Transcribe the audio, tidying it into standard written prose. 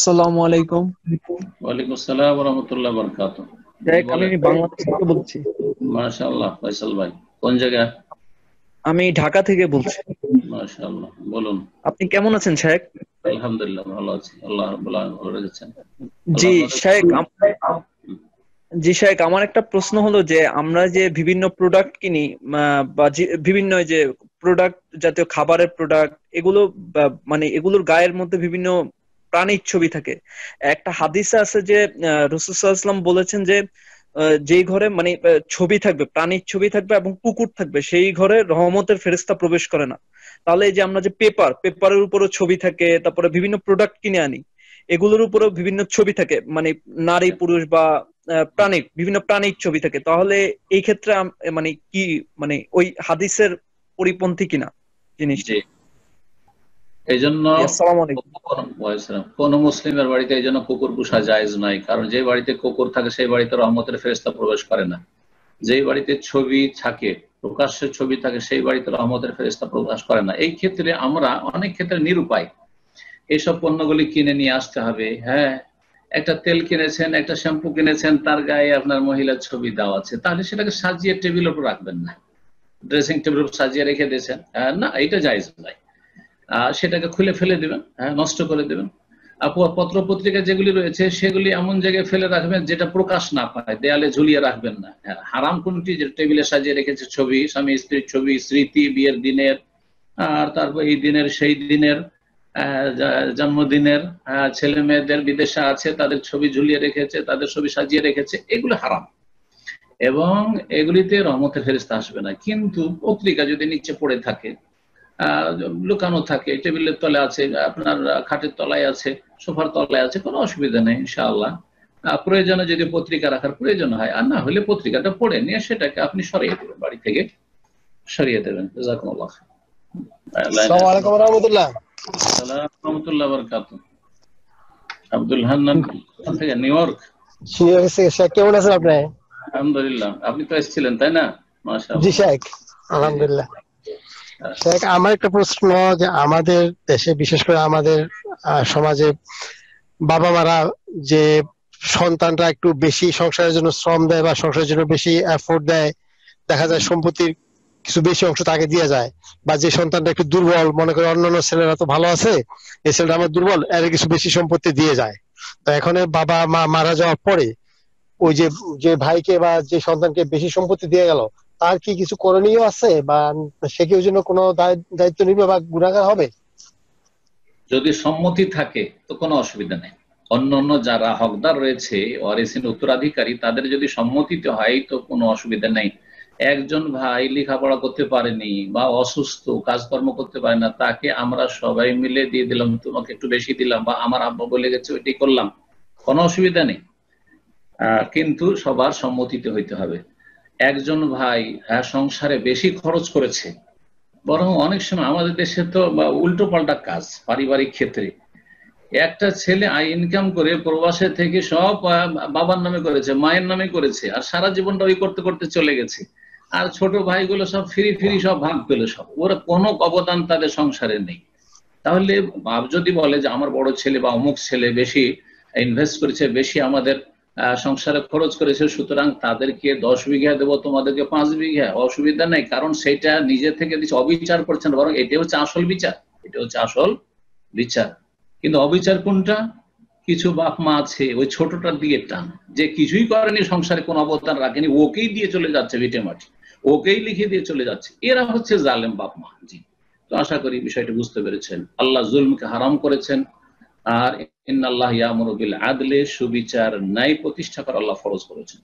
আসসালামু আলাইকুম। ওয়ালাইকুম আসসালাম ওয়া রাহমাতুল্লাহি ওয়া বারাকাতুহু। শেখ, আমি বলেন। বাংলাদেশ থেকে বলছি। মাশাআল্লাহ ফয়সাল ভাই, কোন জায়গা? আমি ঢাকা থেকে বলছি। মাশাআল্লাহ, বলুন। আপনি কেমন আছেন শেখ? আলহামদুলিল্লাহ ভালো আছি, আল্লাহ রাব্বুল আলামিন ভালো রেখেছেন। আল্লাহ জি আপনাদের শেখ, জি শেখ, আমার একটা প্রশ্ন হলো যে আমরা যে বিভিন্ন প্রোডাক্ট কিনি, বা বিভিন্ন যে প্রোডাক্ট, জাতীয় খাবারের প্রোডাক্ট, এগুলো মানে এগুলোর গায়ের মধ্যে বিভিন্ন প্রাণীর ছবি থাকে। একটা হাদিসে আছে যে রাসূল সাল্লাল্লাহু আলাইহি ওয়াসাল্লাম বলেছেন যে যেই ঘরে মানে ছবি থাকবে, প্রাণীর ছবি থাকবে এবং কুকুর থাকবে, সেই ঘরে রহমতের ফেরেশতা প্রবেশ করে না। তাহলে এই যে আমরা যে পেপারের উপরও ছবি থাকে, তারপরে বিভিন্ন প্রোডাক্ট কিনে আনি, এগুলোর উপরেও বিভিন্ন ছবি থাকে, মানে নারী পুরুষ বা প্রাণীর বিভিন্ন প্রাণীর ছবি থাকে। তাহলে এই ক্ষেত্রে মানে কি, মানে ওই হাদিসের পরিপন্থী কিনা জিনিসটা? জি, এই জন্য জি, আসসালামু আলাইকুম। কোন মুসলিমের বাড়িতে এই জন্য কুকুর পোষা জায়েজ নয়, কারণ যে বাড়িতে কুকুর থাকে সেই বাড়িতে রহমতের ফেরেশতা প্রবেশ করে না। যেই বাড়িতে ছবি থাকে, প্রকাশ্যে ছবি থাকে, সেই বাড়িতে রহমতের ফেরেশতা প্রবেশ করে না। এই ক্ষেত্রে আমরা অনেক ক্ষেত্রে নিরুপায়, এইসব পণ্যগুলি কিনে নিয়ে আসতে হবে। হ্যাঁ, একটা তেল কিনেছেন, একটা শ্যাম্পু কিনেছেন, তার গায়ে আপনার মহিলার ছবি দেওয়া আছে, তাহলে সেটাকে সাজিয়ে টেবিলের উপর রাখবেন না, ড্রেসিং টেবিল সাজিয়ে রেখে দিয়েছেন, না, এটা জায়েজ নয়। সেটাকে খুলে ফেলে দেবেন, নষ্ট করে দেবেন। পত্র পত্রিকা যেগুলি রয়েছে সেগুলি এমন জায়গায় ফেলে রাখবেন যেটা প্রকাশ না পায়, দেয়ালে ঝুলিয়ে রাখবেন না। হারাম কোনটি? যে টেবিলে সাজিয়ে রেখেছে ছবি, স্বামী স্ত্রীর ছবি, স্মৃতি, বিয়ের দিনের, আর তারপর এই দিনের সেই দিনের, জন্মদিনের, ছেলে মেয়েদের বিদেশে আছে তাদের ছবি ঝুলিয়ে রেখেছে, তাদের ছবি সাজিয়ে রেখেছে, এগুলো হারাম এবং এগুলিতে রহমতের ফেরেশতা আসবে না। কিন্তু পত্রিকা যদি নিচে পড়ে থাকে, লুকানো থাকে, টেবিলের তলে আছে, আপনার খাটের তলায় আছে, সোফার তলায় আছে, কোনো অসুবিধা নেই ইনশাআল্লাহ। প্রয়োজনে যদি পত্রিকা রাখার প্রয়োজন হয়, আর না হলে পত্রিকাটা পড়ে নিয়ে সেটাকে আপনি সরিয়ে দেবেন, বাড়ি থেকে সরিয়ে দেবেন। জাযাকুমুল্লাহ খাইর। আসসালামু আলাইকুম ওয়া রাহমাতুল্লাহ। আসসালামু আলাইকুম ওয়া রাহমাতুল্লাহি ওয়া বারাকাতুহু। আব্দুল হান্নান থেকে নিউ ইয়র্ক। শেখ, কেমন আছেন আপনি? আলহামদুলিল্লাহ, আপনি তো এসেছিলেন তাই না? জি মাশাআল্লাহ। শেখ, আলহামদুলিল্লাহ। শেখ, আমার একটা প্রশ্ন, যে আমাদের দেশে বিশেষ করে আমাদের সমাজে বাবা মারা যে সন্তানরা একটু বেশি সংসারের জন্য শ্রম দেয় বা সংসারের জন্য বেশি এফোর্ট দেয়, দেখা যায় সম্পত্তির কিছু বেশি অংশ তাকে দিয়ে যায়। বা যে সন্তানটা একটু দুর্বল, মনে করে অন্যান্য ছেলেরা তো ভালো আছে, এই ছেলেটা আমার দুর্বল, এর কিছু বেশি সম্পত্তি দিয়ে যায়। তো এখন বাবা মা মারা যাওয়ার পরে ওই যে যে ভাইকে বা যে সন্তানকে বেশি সম্পত্তি দিয়ে গেল, তার কি কিছু করণীয় আছে, বা সে কি ওই জন্য কোনো দায়িত্ব নিবে বা গুনাহগার হবে? যদি সম্মতি থাকে তো কোনো অসুবিধা নেই। অন্য অন্য যারা হকদার রয়েছে, ওয়ারিসিন উত্তরাধিকারী, তাদের যদি সম্মতিতে হয় তো কোনো অসুবিধা নেই। একজন ভাই লেখাপড়া করতে পারেনি বা অসুস্থ, কাজকর্ম করতে পারে না, তাকে আমরা সবাই মিলে দিয়ে দিলাম, তোমাকে একটু বেশি দিলাম, বা আমার আব্বা বলে গেছে ওইটাই করলাম, কোনো অসুবিধা নেই। কিন্তু সবার সম্মতিতে হইতে হবে। একজন ভাই সংসারে বেশি খরচ করেছে, বরং অনেক সময় আমাদের দেশে তো উল্টো পাল্টা কাজ, পারিবারিক ক্ষেত্রে একটা ছেলে ইনকাম করে প্রবাসে থেকে সব বাবার নামে করেছে, মায়ের নামে করেছে, আর সারা জীবনটা ওই করতে করতে চলে গেছে। আর ছোট ভাইগুলো সব ফ্রি ফ্রি সব ভাগ পেল, সব ওরা কোনো অবদান তাদের সংসারে নেই। তাহলে বাপ যদি বলে যে আমার বড় ছেলে বা অমুক ছেলে বেশি ইনভেস্ট করেছে, বেশি আমাদের সংসারে খরচ করেছে, সুতরাং তাদেরকে 10 বিঘা দেবো, তোমাদেরকে 5 বিঘা, অসুবিধা নেই, কারণ সেটা নিজে থেকে দিচ্ছে, অবিচার করছেন, বরং এটা হচ্ছে আসল বিচার, এটা হচ্ছে আসল বিচার। কিন্তু অবিচার কোনটা? কিছু বাপ মা আছে ওই ছোটটার দিকে টান, যে কিছুই করেনি, সংসারে কোনো অবদান রাখেনি, ওকেই দিয়ে চলে যাচ্ছে ভিটে মাটি, ওকেই লিখে দিয়ে চলে যাচ্ছে, এরা হচ্ছে জালেম বাপ মা। জি, তো আশা করি বিষয়টি বুঝতে পেরেছেন। আল্লাহ জুলমকে হারাম করেছেন, আর ইন্নাল্লাহ ইয়ামুরু বিল আদলি, সুবিচার ন্যায় প্রতিষ্ঠা করা আল্লাহ ফরজ করেছেন।